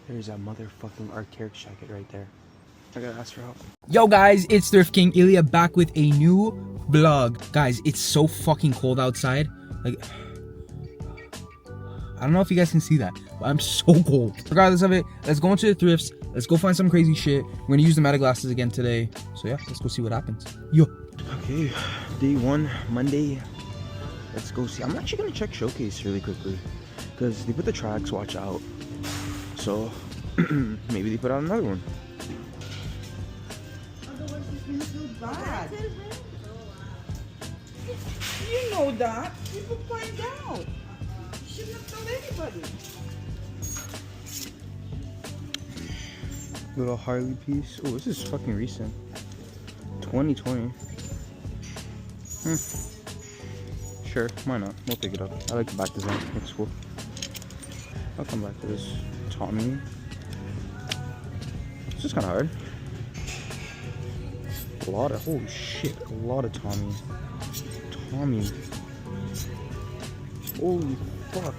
There's a motherfucking Arc'teryx jacket right there. I gotta ask for help. Yo guys, it's Thrift King Ilya back with a new vlog. Guys, it's so fucking cold outside. Like, I don't know if you guys can see that, but I'm so cold. Regardless of it, let's go into the thrifts. Let's go find some crazy shit. We're gonna use the meta glasses again today. So yeah, let's go see what happens. Yo. Okay, day one, Monday. Let's go see. I'm actually gonna check Showcase really quickly because they put the tracks watch out. So maybe they put out another one. Otherwise it's gonna feel bad. You know that. People find out. You shouldn't have told anybody. Little Harley piece. Oh, this is fucking recent. 2020. Sure, why not? We'll pick it up. I like the back design. Looks cool. I'll come back to this. Tommy. It's just kind of hard. A lot of, holy shit, a lot of Tommy. Tommy. Holy fuck.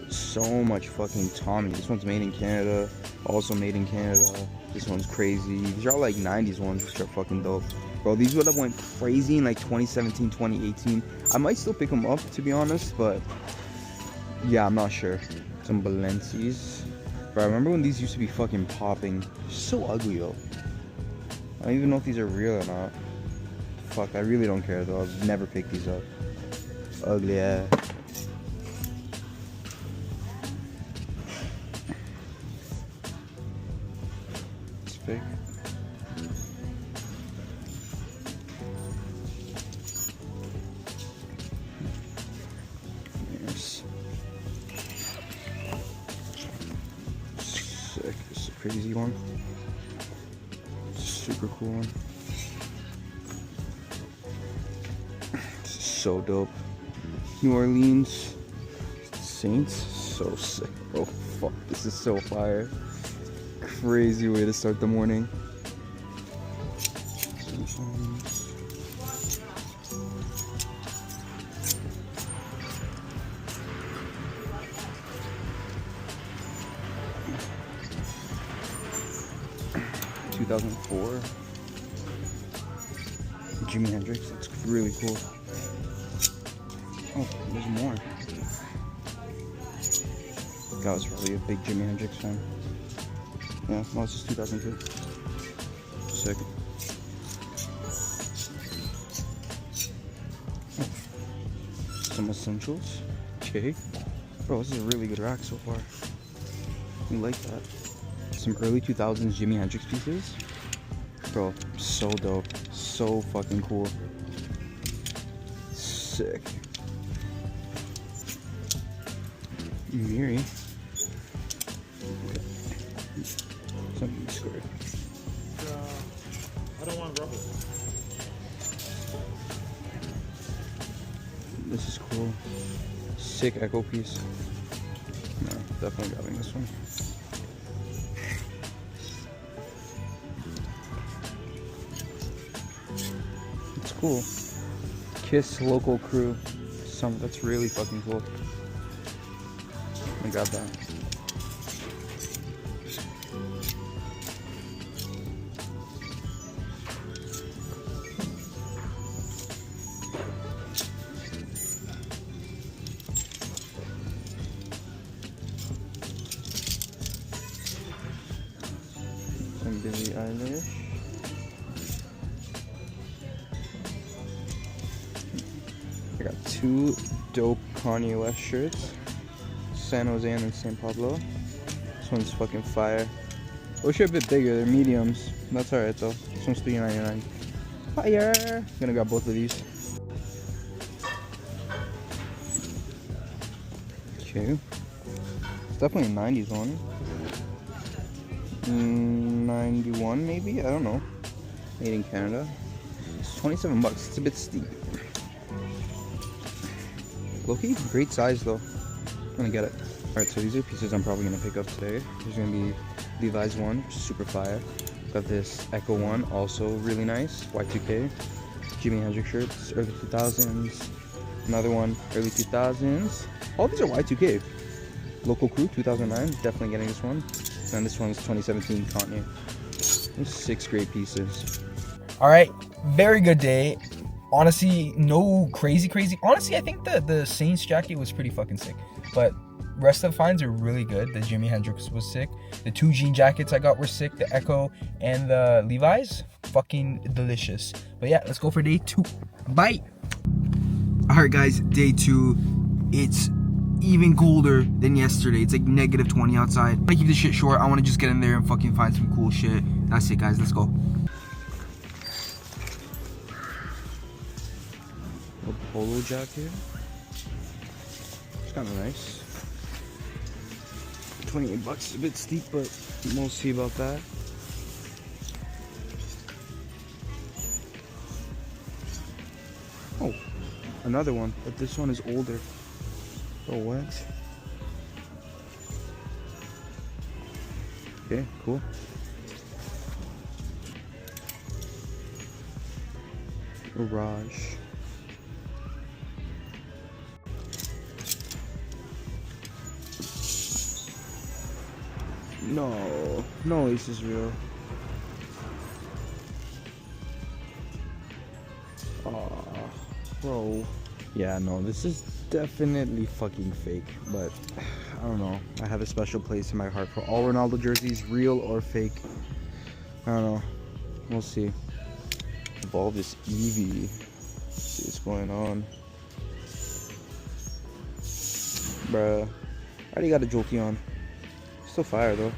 So much fucking Tommy. This one's made in Canada. Also made in Canada. This one's crazy. These are all like 90s ones, which are fucking dope. Bro, these would have went crazy in like 2017, 2018. I might still pick them up, to be honest, but yeah, I'm not sure. Some Balenci's. Bro, I remember when these used to be fucking popping. So ugly though. I don't even know if these are real or not. Fuck, I really don't care though. I've never picked these up. Ugly ass. It's fake. Yes. Sick. This is a crazy one. Super cool one. This is so dope. New Orleans Saints, so sick. Oh fuck, this is so fire. Crazy way to start the morning. $2004 Jimi Hendrix. That's really cool. Oh, there's more. That was probably a big Jimi Hendrix fan. Yeah, no, it's just 2002. Sick. Oh. Some essentials. Okay. Bro, this is a really good rack so far. We like that. Some early 2000s Jimi Hendrix pieces. Bro, so dope. So fucking cool. Sick. Miri. Okay. Something square. I don't want rubber. This is cool. Sick Echo piece. No, definitely grabbing this one. It's cool. Kiss local crew. That's really fucking cool. I grab that. Some Billie Eilish. I got two dope Kanye West shirts. San Jose and then San Pablo. This one's fucking fire. I wish they're a bit bigger, they're mediums. That's alright though. This one's $3.99. Fire! I'm gonna grab both of these. Okay. It's definitely a 90s one. 91 maybe? I don't know. Made in Canada. It's $27. It's a bit steep. Low-key, great size though. I'm gonna get it. Alright, so these are pieces I'm probably gonna pick up today. There's gonna be Levi's one, which is super fire. Got this Echo one, also really nice. Y2K. Jimi Hendrix shirts, early 2000s. Another one, early 2000s. All these are Y2K. Local Crew 2009. Definitely getting this one. And this one's 2017 Kanye. Those 6 great pieces. All right, very good day. Honestly, no crazy. Honestly, I think the Saints jacket was pretty fucking sick. But rest of the finds are really good. The Jimi Hendrix was sick. The 2 jean jackets I got were sick. The Echo and the Levi's, fucking delicious. But yeah, let's go for day 2. Bye. All right, guys, day 2. It's even colder than yesterday. It's like negative 20 outside. I keep this shit short. I want to just get in there and fucking find some cool shit. That's it, guys. Let's go. A polo jacket. It's kind of nice. 28 bucks, a bit steep, but we'll see about that. Oh, another one, but this one is older. Oh, what? Okay, cool. Mirage. No Ace is real. Aw, bro. Yeah, no, this is definitely fucking fake, but I don't know. I have a special place in my heart for all Ronaldo jerseys, real or fake. I don't know. We'll see. Evolve this Eevee. See what's going on. Bruh. I already got a Jolty on. Still fire though.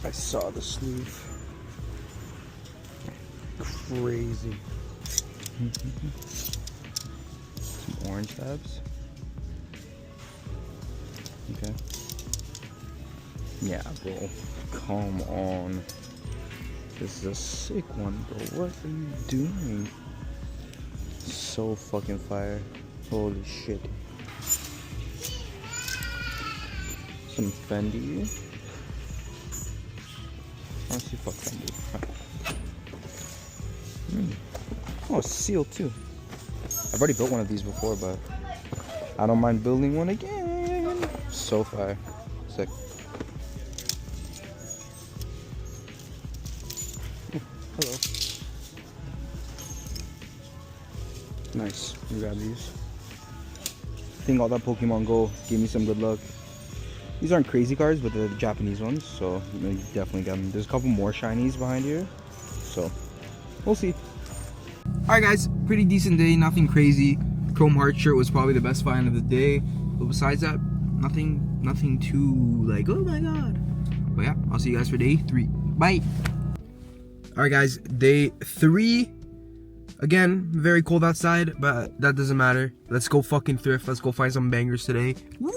I saw the sleeve. Crazy. Some orange tabs. Okay. Yeah, bro. Come on. This is a sick one, bro. What are you doing? So fucking fire. Holy shit. Some Fendi. Honestly, fuck Fendi. Oh, seal too. I've already built one of these before, but I don't mind building one again. So fire. Sick. Ooh, hello. Nice. We grab these. I think all that Pokemon Go gave me some good luck. These aren't crazy cards, but they're the Japanese ones, so you definitely get them. There's a couple more shinies behind here, so we'll see. Alright guys, pretty decent day, nothing crazy. Chrome Heart shirt was probably the best find of the day. But besides that, nothing too like, oh my god. But yeah, I'll see you guys for day 3. Bye. Alright guys, day 3. Again, very cold outside, but that doesn't matter. Let's go fucking thrift. Let's go find some bangers today. Woo!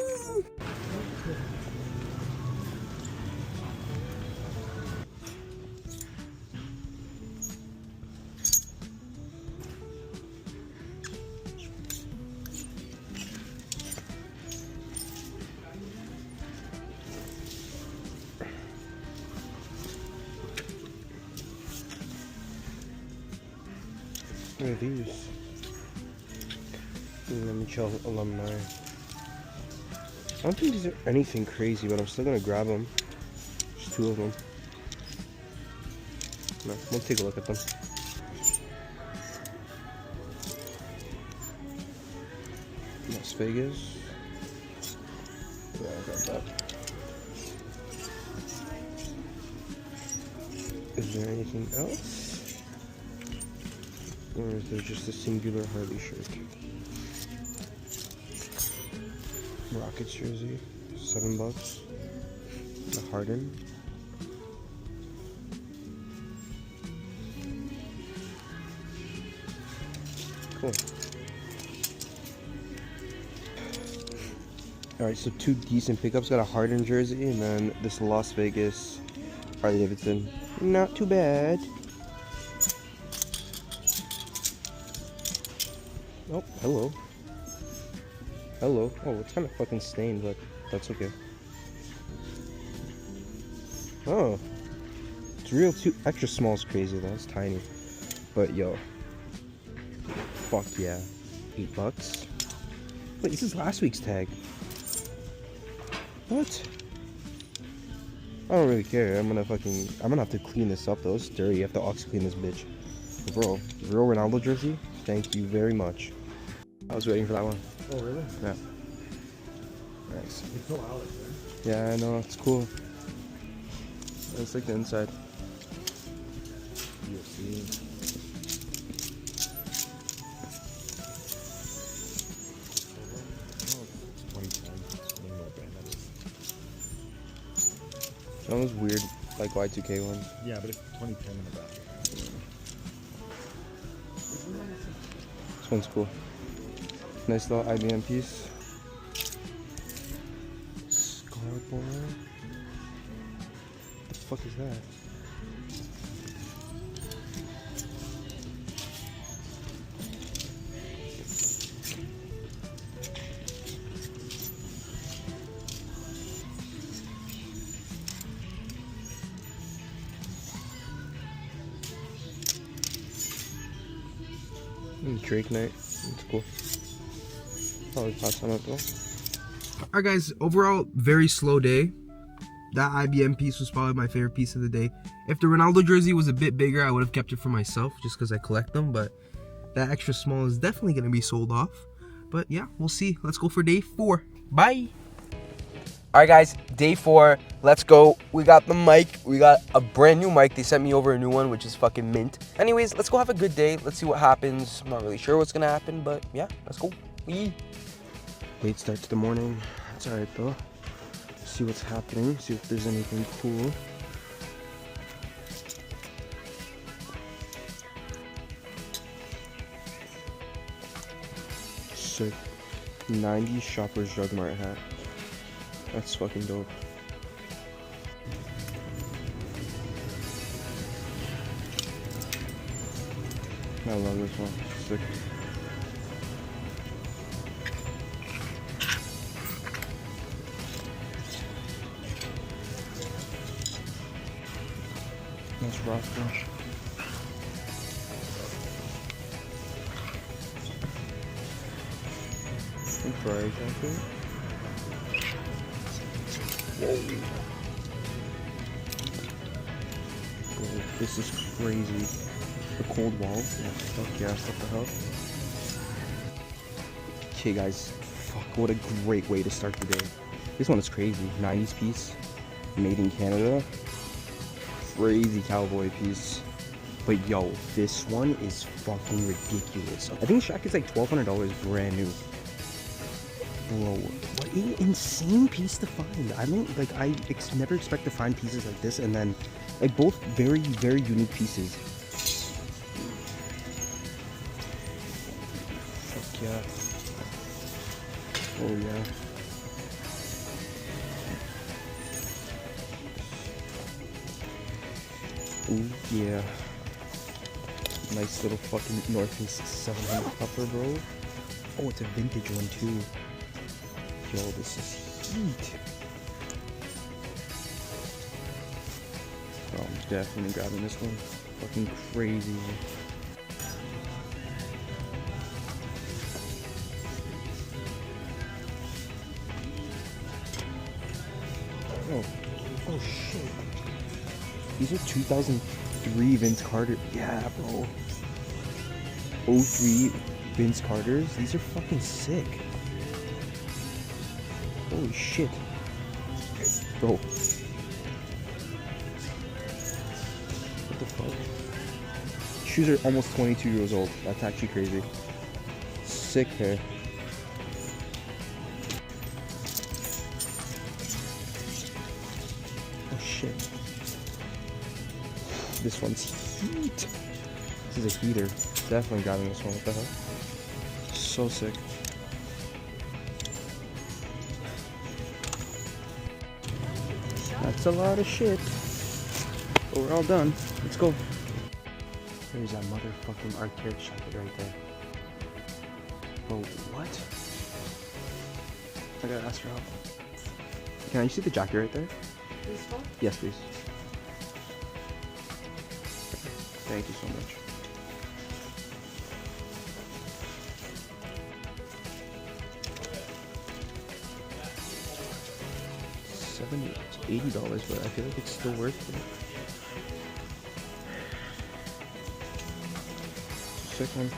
What are these? NHL alumni. I don't think these are anything crazy, but I'm still gonna grab them. There's 2 of them. No, we'll take a look at them. Las Vegas. Yeah, I got that. Is there anything else? Or is there just a singular Harley shirt? Rockets jersey, $7. The Harden. Cool. Alright, so 2 decent pickups. Got a Harden jersey and then this Las Vegas Harley Davidson. Not too bad. Oh, hello. Hello. Oh, it's kind of fucking stained, but that's okay. Oh. It's real too. Extra small is crazy though. It's tiny. But yo. Fuck yeah. $8. Wait, this is last week's tag. What? I don't really care. I'm gonna have to clean this up though. It's dirty. You have to ox clean this bitch. Bro, real Ronaldo jersey? Thank you very much. I was waiting for that one. Oh, really? Yeah. Nice. It's so out Yeah, I know. It's cool. It's like the inside. You'll see. Some of those weird, like Y2K ones. Yeah, but it's 2010 in the back. This one's cool. Nice little IBM piece. Scarborough. What the fuck is that? Drake Knight. It's cool. Probably pass on it though. Alright guys, overall, very slow day. That IBM piece was probably my favorite piece of the day. If the Ronaldo jersey was a bit bigger, I would have kept it for myself just because I collect them, but that extra small is definitely going to be sold off. But yeah, we'll see. Let's go for day 4. Bye! Alright guys, day 4. Let's go. We got the mic. We got a brand new mic. They sent me over a new one, which is fucking mint. Anyways, let's go have a good day. Let's see what happens. I'm not really sure what's going to happen, but yeah, let's go. Wee. Late start to the morning. That's alright though. See what's happening. See if there's anything cool. Sick. 90s Shoppers Drug Mart hat. That's fucking dope. I love this one. Sick. Nice roster. Ferrari jacket. Whoa. Whoa, this is crazy. The cold wall. Yeah, fuck yeah, what the hell? Okay guys, fuck, what a great way to start the day. This one is crazy. 90s piece. Made in Canada. Crazy cowboy piece. But yo, this one is fucking ridiculous. I think this jacket's like $1,200 brand new. Bro, what an insane piece to find. I don't, like, never expect to find pieces like this, and then, like, both very, very unique pieces. Fuck yeah. Oh yeah. Ooh, yeah. Nice little fucking North Face 700 puffer, bro. Oh, it's a vintage one too. Yo, this is heat. Oh, I'm definitely grabbing this one. Fucking crazy. Oh shit. These are 2003 Vince Carter. Yeah, bro. 03 Vince Carters. These are fucking sick. Holy shit. Bro. What the fuck? Shoes are almost 22 years old. That's actually crazy. Sick hair. Oh shit. This one's heat. This is a heater. Definitely grabbing this one. What the hell? So sick. That's a lot of shit. But we're all done. Let's go. There's that motherfucking Arc'teryx jacket right there. Bro, what? I gotta ask for help. Can I see the jacket right there? This one? Yes, please. Thank you so much. $80, but I feel like it's still worth it. Sick one.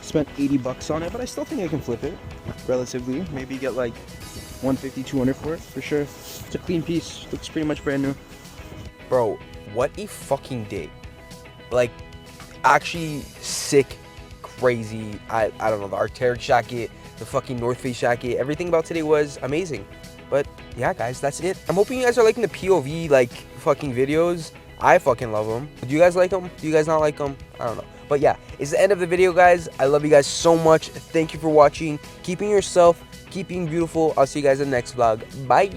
Spent $80 on it, but I still think I can flip it relatively. Maybe get like 150, 200 for it for sure. It's a clean piece. Looks pretty much brand new. Bro, what a fucking day. Like, actually sick, crazy. I don't know, the Arc'teryx jacket, the fucking North Face jacket, everything about today was amazing. But yeah, guys, that's it. I'm hoping you guys are liking the POV like fucking videos. I fucking love them. Do you guys like them? Do you guys not like them? I don't know. But yeah, it's the end of the video, guys. I love you guys so much. Thank you for watching. Keeping yourself, keeping beautiful. I'll see you guys in the next vlog. Bye.